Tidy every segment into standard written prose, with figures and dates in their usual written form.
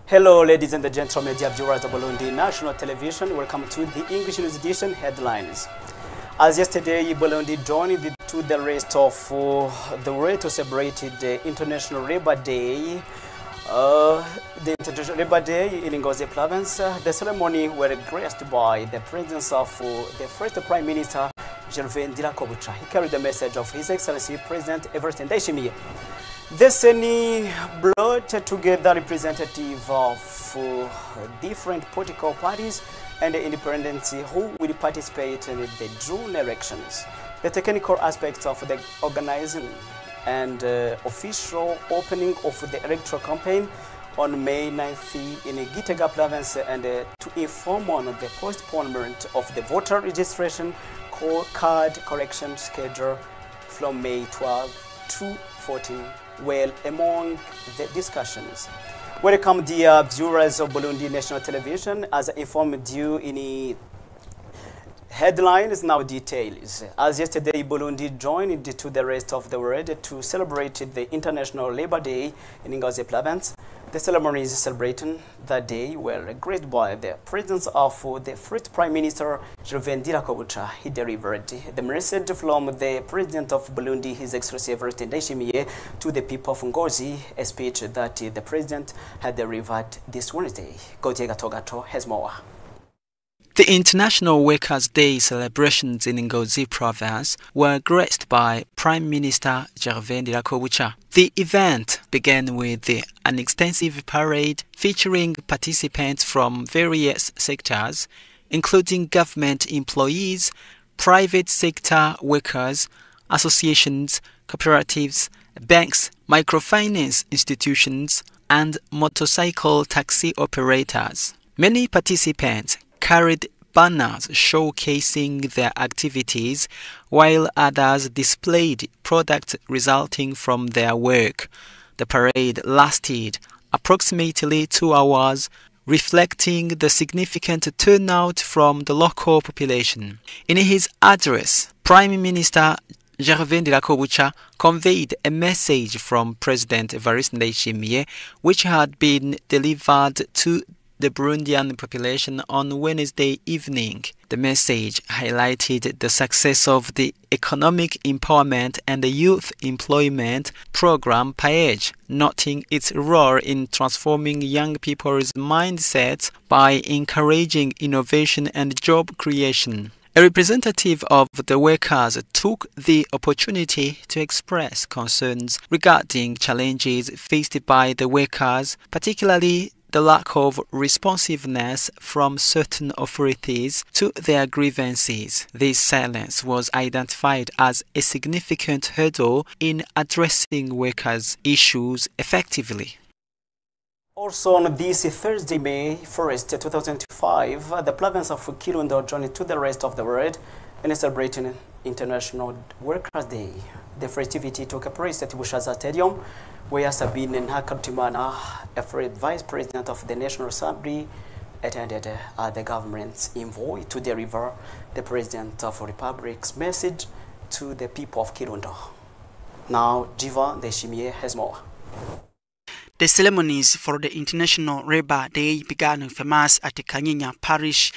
Hello, ladies and gentlemen, dear viewers of Burundi National Television. Welcome to the English News Edition headlines. As yesterday, Burundi joined to the rest of the world to celebrate the International Labour Day. The International Labour Day in Ngozi province. The ceremony was graced by the presence of the first Prime Minister, Gervais Ndirakobucha. He carried the message of His Excellency President Evariste Ndayishimiye. The Seni brought together representatives of different political parties and the independents who will participate in the June elections. The technical aspects of the organizing and official opening of the electoral campaign on May 9th in Gitega province, and to inform on the postponement of the voter registration card correction schedule from May 12 to 14. Well, among the discussions. Welcome, dear viewers of Burundi National Television. As I informed you in the headlines, now details. As yesterday, Burundi joined to the rest of the world to celebrate the International Labour Day in Ngozi province. The ceremonies celebrating that day were graced by the presence of the first Prime Minister, Gervais Ndirakobucha. He delivered the message from the President of Burundi, His Excellency Evariste Ndayishimiye, to the people of Ngozi, a speech that the President had delivered this Wednesday. Gautier Gatogato has more. The International Workers' Day celebrations in Ngozi province were graced by Prime Minister Gervais Ndirakobucha. The event began with an extensive parade featuring participants from various sectors, including government employees, private sector workers, associations, cooperatives, banks, microfinance institutions, and motorcycle taxi operators. Many participants carried banners showcasing their activities, while others displayed products resulting from their work. The parade lasted approximately 2 hours, reflecting the significant turnout from the local population. In his address, Prime Minister Gervais Ndirakobucha conveyed a message from President Evariste Ndayishimiye, which had been delivered to the Burundian population on Wednesday evening. The message highlighted the success of the Economic Empowerment and the Youth Employment Program PAEG, noting its role in transforming young people's mindsets by encouraging innovation and job creation. A representative of the workers took the opportunity to express concerns regarding challenges faced by the workers, particularly the lack of responsiveness from certain authorities to their grievances. This silence was identified as a significant hurdle in addressing workers' issues effectively. Also on this Thursday, May 1st, 2025, the province of Kirundo joined to the rest of the world in celebrating International Workers' Day. The festivity took place at Bushaza Stadium, where Sabine Ntakarutimana, a Vice President of the National Assembly, attended the government's envoy to deliver the President of the Republic's message to the people of Kirundo. Now, Jiva Ndayishimiye has more. The ceremonies for the International Labour Day began in famous at the Kanyinya Parish.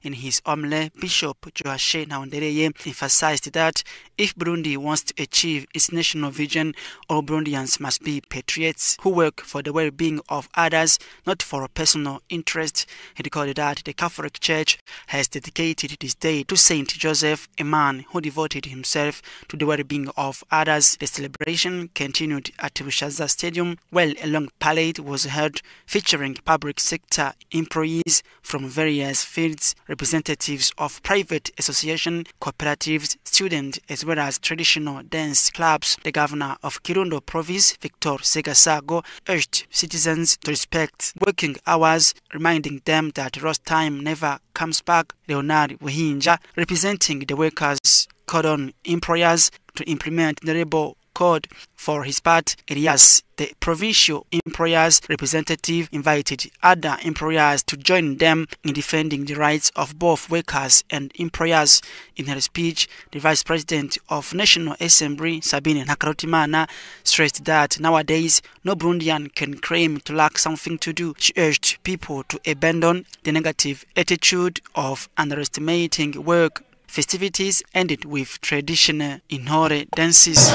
In his homily, Bishop Joashe Naondereye emphasized that if Burundi wants to achieve its national vision, all Burundians must be patriots who work for the well-being of others, not for personal interest. He recorded that the Catholic Church has dedicated this day to Saint Joseph, a man who devoted himself to the well-being of others. The celebration continued at Bushaza Stadium, where a long parade was held featuring public sector employees from various fields, representatives of private association, cooperatives, students, as well as traditional dance clubs. The governor of Kirundo province, Victor Segasago, urged citizens to respect working hours, reminding them that lost time never comes back. Leonard Buhinja, representing the workers, called on employers to implement the labor code. For his part, Elias, the provincial employers representative, invited other employers to join them in defending the rights of both workers and employers. In her speech, the Vice President of National Assembly, Sabine Ntakarutimana, stressed that nowadays no Burundian can claim to lack something to do. She urged people to abandon the negative attitude of underestimating work. Festivities ended with traditional Inhore dances.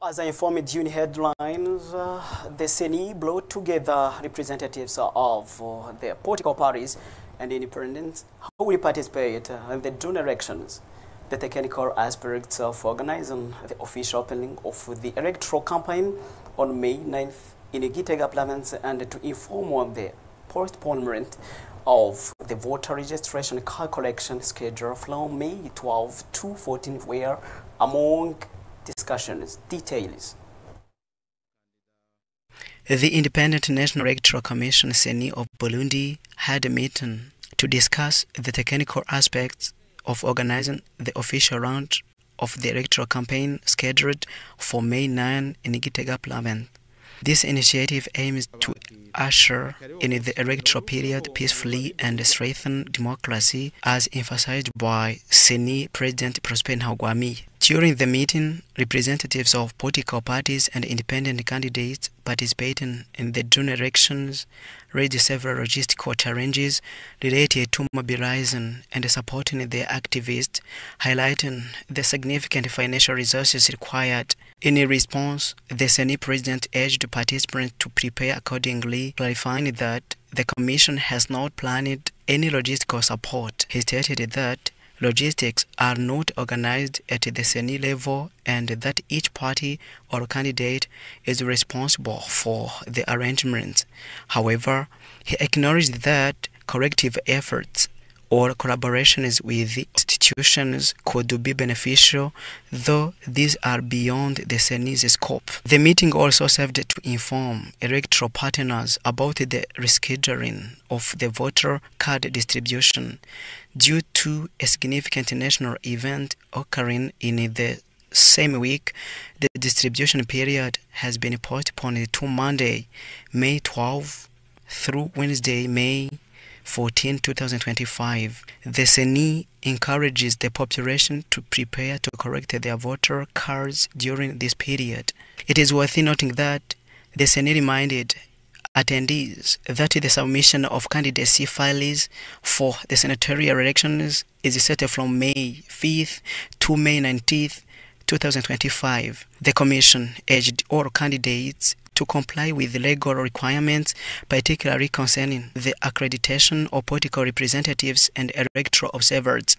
As I informed you in headlines, the CENI brought together representatives of the political parties and independents who will participate in the June elections. The technical aspects of organizing the official opening of the electoral campaign on May 9th in Gitega province and to inform on the postponement of the voter registration card collection schedule from May 12 to 14 were among discussions. Details. The Independent National Electoral Commission (CENI) of Burundi had a meeting to discuss the technical aspects of organizing the official round of the electoral campaign scheduled for May 9 in Gitega province. This initiative aims to usher in the electoral period peacefully and strengthen democracy, as emphasized by CENI President Prosper Ntagwami. During the meeting, representatives of political parties and independent candidates participating in the June elections raised several logistical challenges related to mobilizing and supporting their activists, highlighting the significant financial resources required. In response, the CENI president urged participants to prepare accordingly, clarifying that the Commission has not planned any logistical support. He stated that logistics are not organized at the CENI level and that each party or candidate is responsible for the arrangements. However, he acknowledged that collective efforts or collaborations with institutions could be beneficial, though these are beyond the CENI's scope. The meeting also served to inform electoral partners about the rescheduling of the voter card distribution due to a significant national event occurring in the same week. The distribution period has been postponed to Monday, May 12 through Wednesday, May 14, 2025. The CENI encourages the population to prepare to correct their voter cards during this period. It is worth noting that the CENI reminded attendees that the submission of candidacy files for the senatorial elections is set from May 5th to May 19th, 2025. The Commission urged all candidates to comply with legal requirements, particularly concerning the accreditation of political representatives and electoral observers.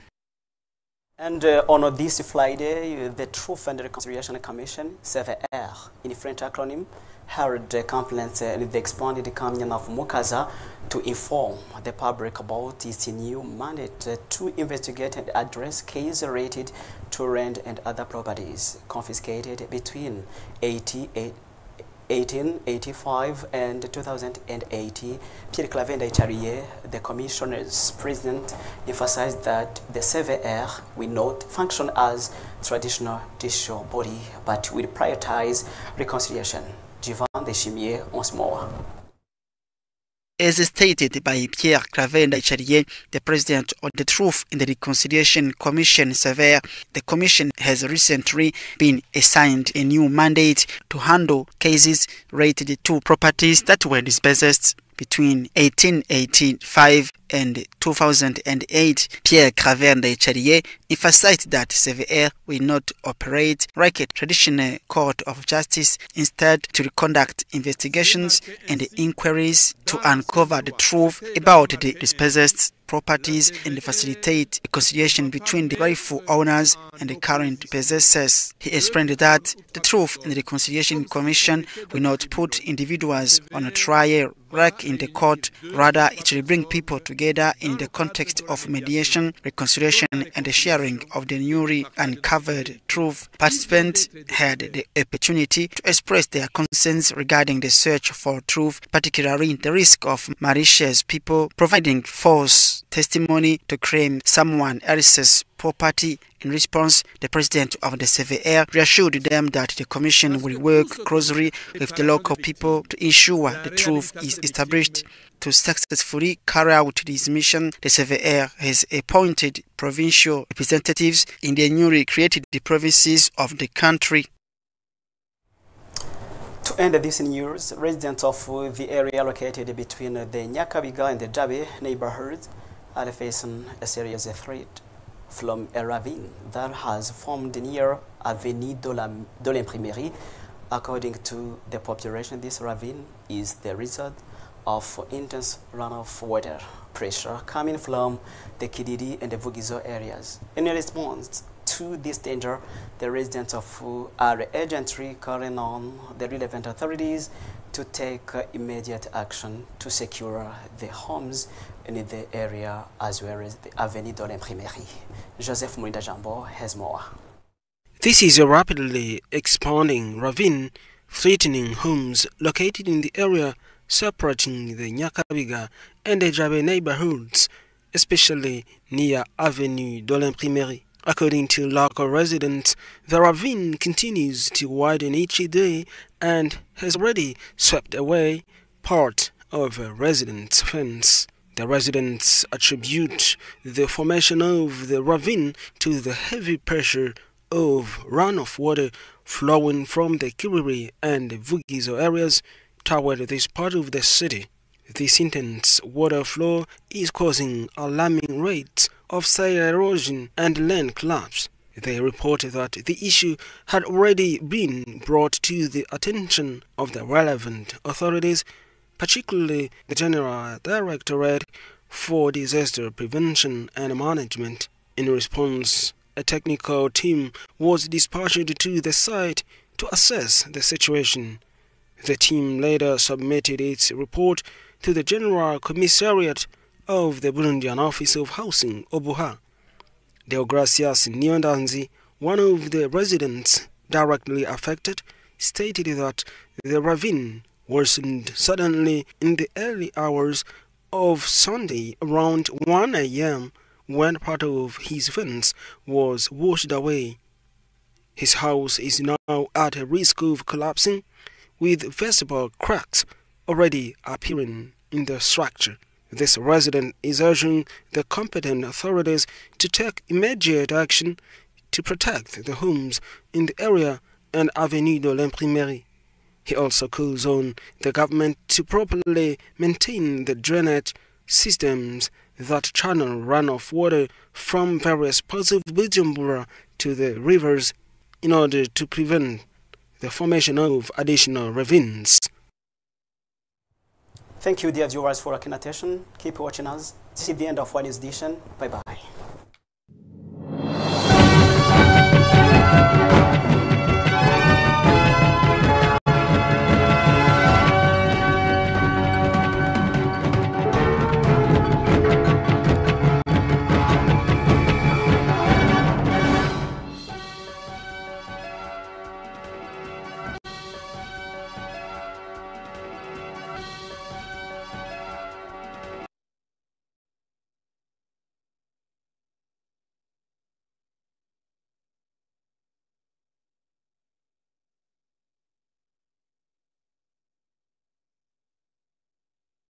And on this Friday, the Truth and Reconciliation Commission, CVR, in French acronym, held a conference in the expanded Canyon of Mukaza to inform the public about its new mandate to investigate and address cases related to land and other properties confiscated between 1885 and 2080. Pierre Clavenda Icharie, the Commissioner's President, emphasized that the CVR will not function as traditional judicial body, but will prioritize reconciliation. Jivan Deshimier once more. As stated by Pierre Clavenda Icharie, the President of the Truth and the Reconciliation Commission, CVR, the Commission has recently been assigned a new mandate to handle cases related to properties that were dispossessed between 1885 and 2008. Pierre Clavenda Icharie emphasized that CVR will not operate like a traditional court of justice, instead to conduct investigations and inquiries to uncover the truth about the dispossessed properties and facilitate reconciliation between the rightful owners and the current possessors. He explained that the Truth and Reconciliation Commission will not put individuals on a trial like in the court. Rather, it will bring people together in the context of mediation, reconciliation, and the sharing of the newly uncovered truth. Participants had the opportunity to express their concerns regarding the search for truth, particularly the risk of malicious people providing false testimony to claim someone else's property. In response, the president of the CVR reassured them that the commission will work closely with the local people to ensure the truth is established. To successfully carry out this mission, the CVR has appointed provincial representatives in the newly created provinces of the country. To end this news, residents of the area located between the Nyakabiga and the Jabe neighborhoods are facing a serious threat from a ravine that has formed near Avenue de l'Imprimerie. According to the population, this ravine is the result of intense runoff water pressure coming from the Kididi and the Vugizo areas. In response to this danger, the residents of are urgently calling on the relevant authorities to take immediate action to secure the homes in the area as well as the Avenue de l'Imprimerie. Joseph Murinda Jambo has more. This is a rapidly expanding ravine threatening homes located in the area separating the Nyakabiga and the Jabe neighborhoods, especially near Avenue de l'Imprimerie. According to local residents, the ravine continues to widen each day and has already swept away part of a resident's fence. The residents attribute the formation of the ravine to the heavy pressure of runoff water flowing from the Kiriri and Vugizo areas toward this part of the city. This intense water flow is causing alarming rates of soil erosion and land collapse. They reported that the issue had already been brought to the attention of the relevant authorities, particularly the General Directorate for Disaster Prevention and Management. In response, a technical team was dispatched to the site to assess the situation. The team later submitted its report to the General Commissariat of the Burundian Office of Housing, Obuha. Deogracias Nyondanzi, one of the residents directly affected, stated that the ravine worsened suddenly in the early hours of Sunday around 1 a.m. when part of his fence was washed away. His house is now at a risk of collapsing, with visible cracks already appearing in the structure. This resident is urging the competent authorities to take immediate action to protect the homes in the area and Avenue de l'Imprimerie. He also calls on the government to properly maintain the drainage systems that channel runoff water from various parts of Bujumbura to the rivers in order to prevent the formation of additional ravines. Thank you, dear viewers, for your attention. Keep watching us. This is the end of One News Edition. Bye-bye.